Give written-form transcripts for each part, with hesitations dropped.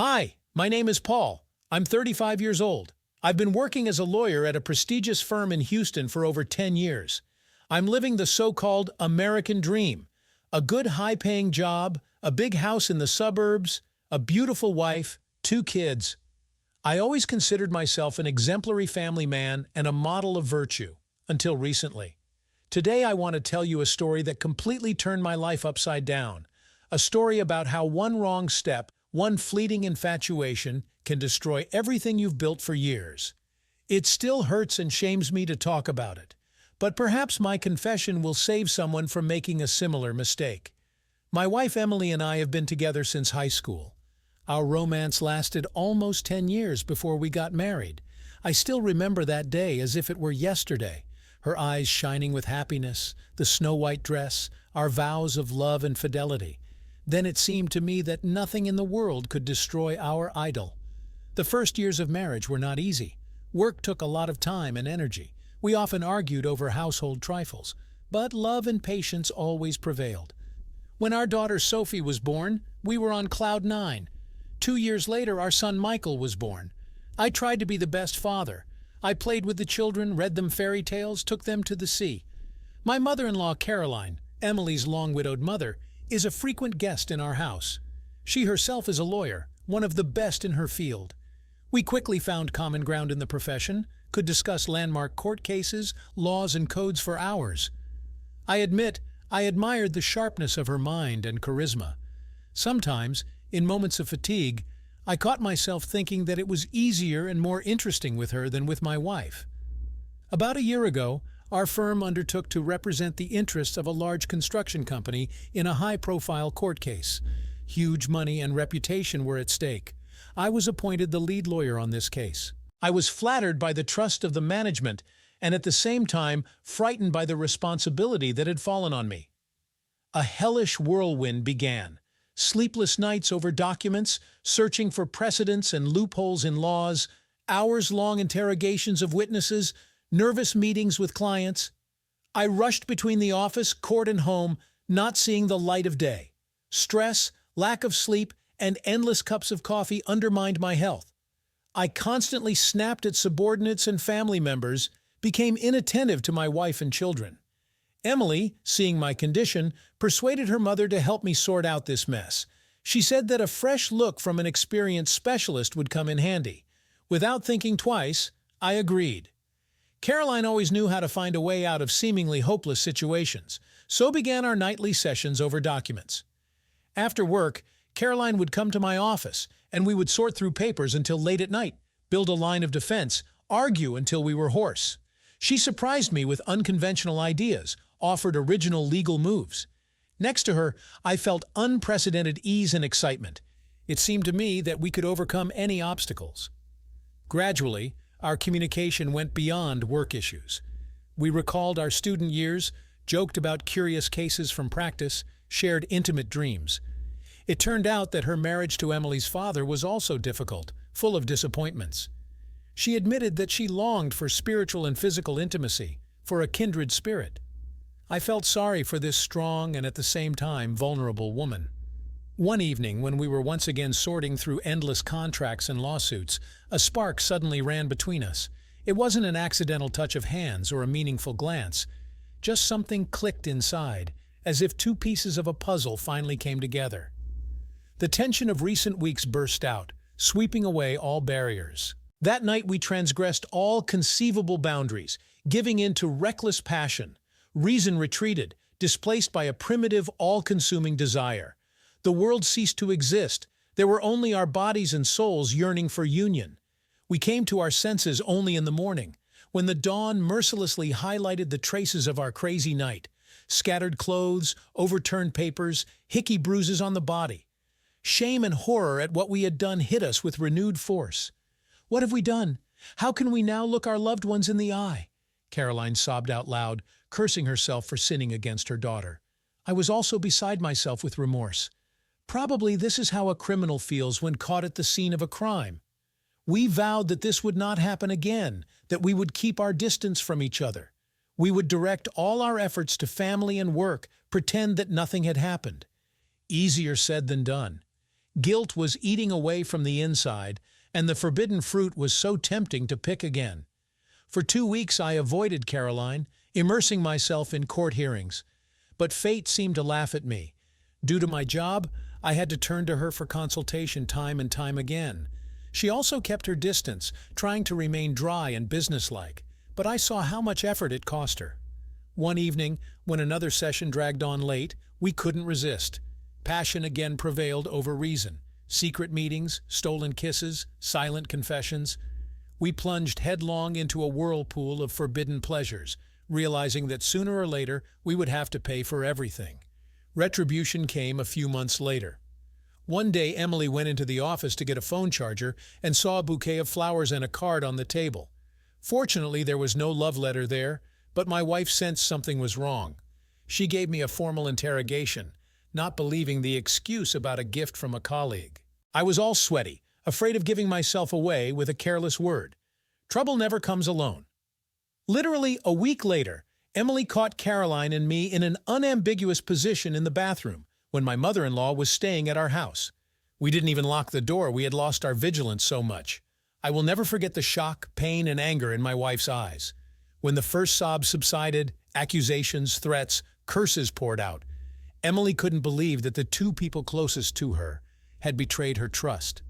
Hi, my name is Paul. I'm 35 years old. I've been working as a lawyer at a prestigious firm in Houston for over 10 years. I'm living the so-called American dream. A good high-paying job, a big house in the suburbs, a beautiful wife, 2 kids. I always considered myself an exemplary family man and a model of virtue, until recently. Today I want to tell you a story that completely turned my life upside down. A story about how one wrong step, one fleeting infatuation, can destroy everything you've built for years. It still hurts and shames me to talk about it, but perhaps my confession will save someone from making a similar mistake. My wife Emily and I have been together since high school. Our romance lasted almost 10 years before we got married. I still remember that day as if it were yesterday. Her eyes shining with happiness, the snow-white dress, our vows of love and fidelity. Then it seemed to me that nothing in the world could destroy our idyll. The first years of marriage were not easy. Work took a lot of time and energy. We often argued over household trifles, but love and patience always prevailed. When our daughter Sophie was born, we were on cloud 9. 2 years later, our son Michael was born. I tried to be the best father. I played with the children, read them fairy tales, took them to the sea. My mother-in-law Caroline, Emily's long-widowed mother, is a frequent guest in our house. She herself is a lawyer, one of the best in her field. We quickly found common ground in the profession, could discuss landmark court cases, laws and codes for hours. I admit, I admired the sharpness of her mind and charisma. Sometimes, in moments of fatigue, I caught myself thinking that it was easier and more interesting with her than with my wife. About a year ago, our firm undertook to represent the interests of a large construction company in a high-profile court case. Huge money and reputation were at stake. I was appointed the lead lawyer on this case. I was flattered by the trust of the management and at the same time frightened by the responsibility that had fallen on me. A hellish whirlwind began. Sleepless nights over documents, searching for precedents and loopholes in laws, hours-long interrogations of witnesses, nervous meetings with clients. I rushed between the office, court, and home, not seeing the light of day. Stress, lack of sleep, and endless cups of coffee undermined my health. I constantly snapped at subordinates and family members, became inattentive to my wife and children. Emily, seeing my condition, persuaded her mother to help me sort out this mess. She said that a fresh look from an experienced specialist would come in handy. Without thinking twice, I agreed. Caroline always knew how to find a way out of seemingly hopeless situations, so began our nightly sessions over documents. After work, Caroline would come to my office, and we would sort through papers until late at night, build a line of defense, argue until we were hoarse. She surprised me with unconventional ideas, offered original legal moves. Next to her, I felt unprecedented ease and excitement. It seemed to me that we could overcome any obstacles. Gradually, our communication went beyond work issues. We recalled our student years, joked about curious cases from practice, shared intimate dreams. It turned out that her marriage to Emily's father was also difficult, full of disappointments. She admitted that she longed for spiritual and physical intimacy, for a kindred spirit. I felt sorry for this strong and at the same time vulnerable woman. One evening, when we were once again sorting through endless contracts and lawsuits, a spark suddenly ran between us. It wasn't an accidental touch of hands or a meaningful glance. Just something clicked inside, as if 2 pieces of a puzzle finally came together. The tension of recent weeks burst out, sweeping away all barriers. That night we transgressed all conceivable boundaries, giving in to reckless passion. Reason retreated, displaced by a primitive, all-consuming desire. The world ceased to exist. There were only our bodies and souls yearning for union. We came to our senses only in the morning, when the dawn mercilessly highlighted the traces of our crazy night. Scattered clothes, overturned papers, hickey bruises on the body. Shame and horror at what we had done hit us with renewed force. "What have we done? How can we now look our loved ones in the eye?" Caroline sobbed out loud, cursing herself for sinning against her daughter. I was also beside myself with remorse. Probably this is how a criminal feels when caught at the scene of a crime. We vowed that this would not happen again, that we would keep our distance from each other. We would direct all our efforts to family and work, pretend that nothing had happened. Easier said than done. Guilt was eating away from the inside, and the forbidden fruit was so tempting to pick again. For 2 weeks I avoided Caroline, immersing myself in court hearings. But fate seemed to laugh at me. Due to my job, I had to turn to her for consultation time and time again. She also kept her distance, trying to remain dry and businesslike, but I saw how much effort it cost her. One evening, when another session dragged on late, we couldn't resist. Passion again prevailed over reason. Secret meetings, stolen kisses, silent confessions. We plunged headlong into a whirlpool of forbidden pleasures, realizing that sooner or later we would have to pay for everything. Retribution came a few months later. One day Emily went into the office to get a phone charger and saw a bouquet of flowers and a card on the table. Fortunately, there was no love letter there, but my wife sensed something was wrong. She gave me a formal interrogation, not believing the excuse about a gift from a colleague. I was all sweaty, afraid of giving myself away with a careless word. Trouble never comes alone. Literally a week later, Emily caught Caroline and me in an unambiguous position in the bathroom when my mother-in-law was staying at our house. We didn't even lock the door. We had lost our vigilance so much. I will never forget the shock, pain, and anger in my wife's eyes. When the first sobs subsided, accusations, threats, curses poured out. Emily couldn't believe that the two people closest to her had betrayed her trust.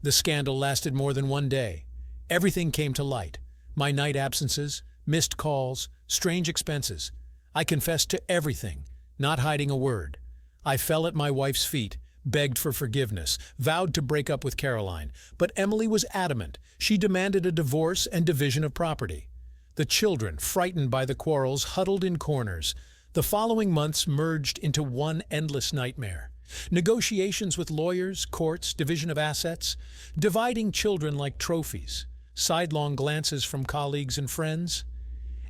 The scandal lasted more than one day. Everything came to light. My night absences, missed calls, strange expenses. I confessed to everything, not hiding a word. I fell at my wife's feet, begged for forgiveness, vowed to break up with Caroline, but Emily was adamant. She demanded a divorce and division of property. The children, frightened by the quarrels, huddled in corners. The following months merged into one endless nightmare. Negotiations with lawyers, courts, division of assets, dividing children like trophies, sidelong glances from colleagues and friends.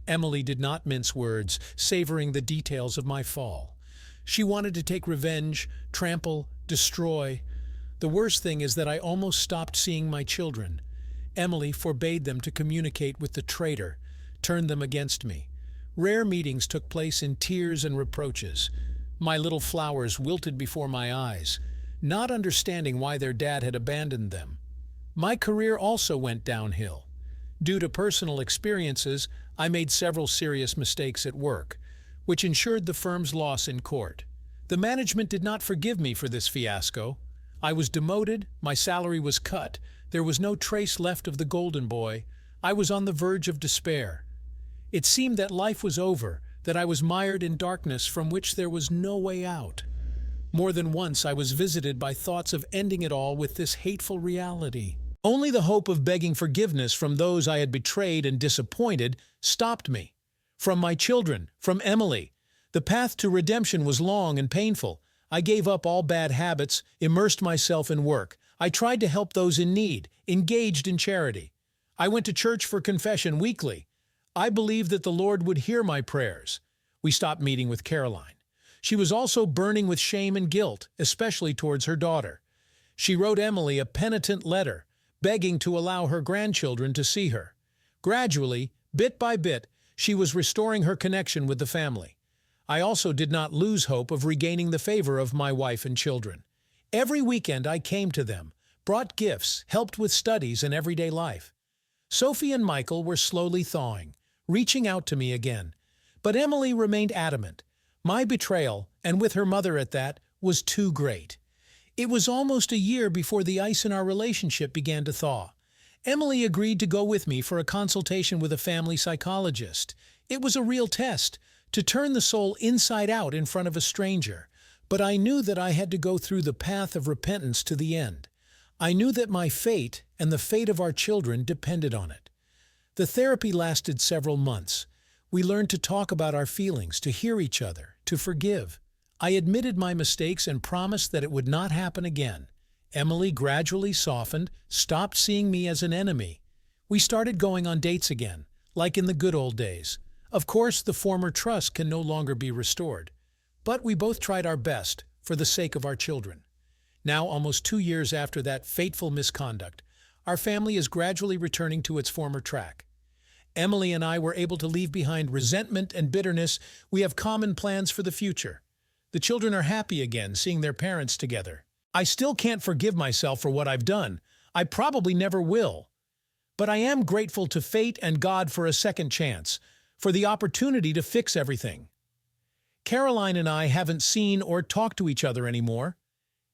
Emily did not mince words, savoring the details of my fall. She wanted to take revenge, trample, destroy. The worst thing is that I almost stopped seeing my children. Emily forbade them to communicate with the traitor, turned them against me. Rare meetings took place in tears and reproaches. My little flowers wilted before my eyes, not understanding why their dad had abandoned them. My career also went downhill. Due to personal experiences, I made several serious mistakes at work, which ensured the firm's loss in court. The management did not forgive me for this fiasco. I was demoted, my salary was cut, there was no trace left of the golden boy. I was on the verge of despair. It seemed that life was over, that I was mired in darkness from which there was no way out. More than once I was visited by thoughts of ending it all with this hateful reality. Only the hope of begging forgiveness from those I had betrayed and disappointed stopped me. From my children, from Emily. The path to redemption was long and painful. I gave up all bad habits, immersed myself in work. I tried to help those in need, engaged in charity. I went to church for confession weekly. I believed that the Lord would hear my prayers. We stopped meeting with Caroline. She was also burning with shame and guilt, especially towards her daughter. She wrote Emily a penitent letter, begging to allow her grandchildren to see her. Gradually, bit by bit, she was restoring her connection with the family. I also did not lose hope of regaining the favor of my wife and children. Every weekend I came to them, brought gifts, helped with studies and everyday life. Sophie and Michael were slowly thawing, reaching out to me again. But Emily remained adamant. My betrayal, and with her mother at that, was too great. It was almost a year before the ice in our relationship began to thaw. Emily agreed to go with me for a consultation with a family psychologist. It was a real test, to turn the soul inside out in front of a stranger. But I knew that I had to go through the path of repentance to the end. I knew that my fate and the fate of our children depended on it. The therapy lasted several months. We learned to talk about our feelings, to hear each other, to forgive. I admitted my mistakes and promised that it would not happen again. Emily gradually softened, stopped seeing me as an enemy. We started going on dates again, like in the good old days. Of course, the former trust can no longer be restored. But we both tried our best for the sake of our children. Now, almost 2 years after that fateful misconduct, our family is gradually returning to its former track. Emily and I were able to leave behind resentment and bitterness. We have common plans for the future. The children are happy again, seeing their parents together. I still can't forgive myself for what I've done. I probably never will. But I am grateful to fate and God for a second chance, for the opportunity to fix everything. Caroline and I haven't seen or talked to each other anymore.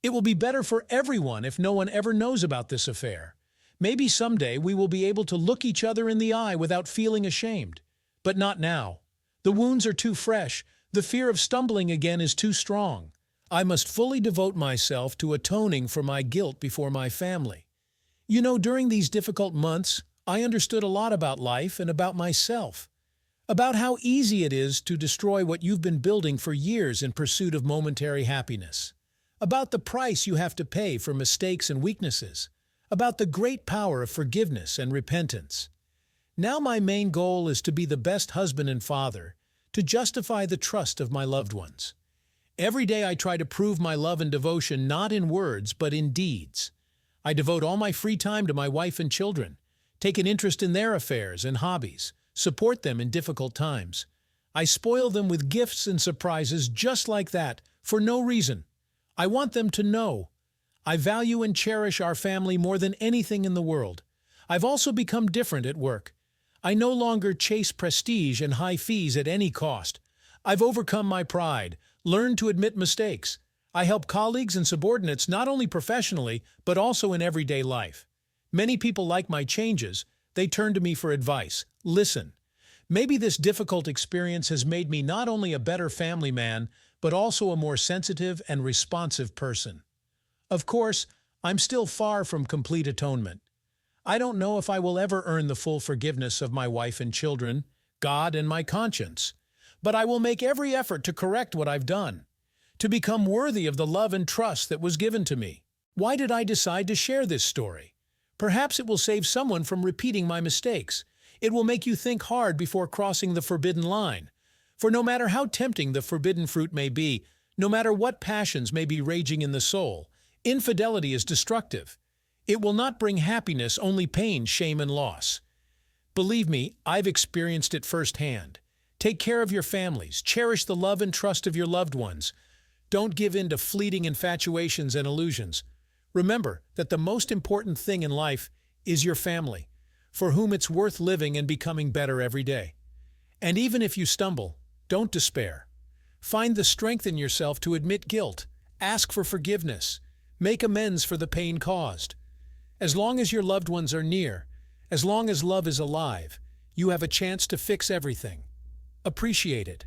It will be better for everyone if no one ever knows about this affair. Maybe someday we will be able to look each other in the eye without feeling ashamed. But not now. The wounds are too fresh. The fear of stumbling again is too strong. I must fully devote myself to atoning for my guilt before my family. You know, during these difficult months, I understood a lot about life and about myself. About how easy it is to destroy what you've been building for years in pursuit of momentary happiness. About the price you have to pay for mistakes and weaknesses. About the great power of forgiveness and repentance. Now my main goal is to be the best husband and father, to justify the trust of my loved ones. Every day I try to prove my love and devotion not in words but in deeds. I devote all my free time to my wife and children, take an interest in their affairs and hobbies, support them in difficult times. I spoil them with gifts and surprises just like that, for no reason. I want them to know. I value and cherish our family more than anything in the world. I've also become different at work. I no longer chase prestige and high fees at any cost. I've overcome my pride, learned to admit mistakes. I help colleagues and subordinates not only professionally, but also in everyday life. Many people like my changes. They turn to me for advice. Listen. Maybe this difficult experience has made me not only a better family man, but also a more sensitive and responsive person. Of course, I'm still far from complete atonement. I don't know if I will ever earn the full forgiveness of my wife and children, God and my conscience. But I will make every effort to correct what I've done, to become worthy of the love and trust that was given to me. Why did I decide to share this story? Perhaps it will save someone from repeating my mistakes. It will make you think hard before crossing the forbidden line. For no matter how tempting the forbidden fruit may be, no matter what passions may be raging in the soul, infidelity is destructive. It will not bring happiness, only pain, shame, and loss. Believe me, I've experienced it firsthand. Take care of your families. Cherish the love and trust of your loved ones. Don't give in to fleeting infatuations and illusions. Remember that the most important thing in life is your family, for whom it's worth living and becoming better every day. And even if you stumble, don't despair. Find the strength in yourself to admit guilt, ask for forgiveness, make amends for the pain caused. As long as your loved ones are near, as long as love is alive, you have a chance to fix everything. Appreciate it.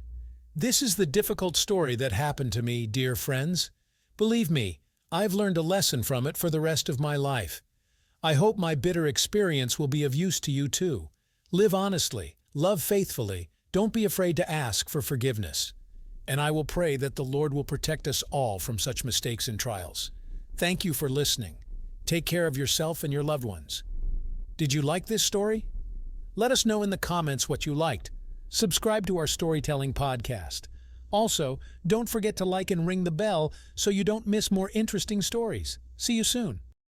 This is the difficult story that happened to me, dear friends. Believe me, I've learned a lesson from it for the rest of my life. I hope my bitter experience will be of use to you too. Live honestly, love faithfully, don't be afraid to ask for forgiveness. And I will pray that the Lord will protect us all from such mistakes and trials. Thank you for listening. Take care of yourself and your loved ones. Did you like this story? Let us know in the comments what you liked. Subscribe to our storytelling podcast. Also, don't forget to like and ring the bell so you don't miss more interesting stories. See you soon.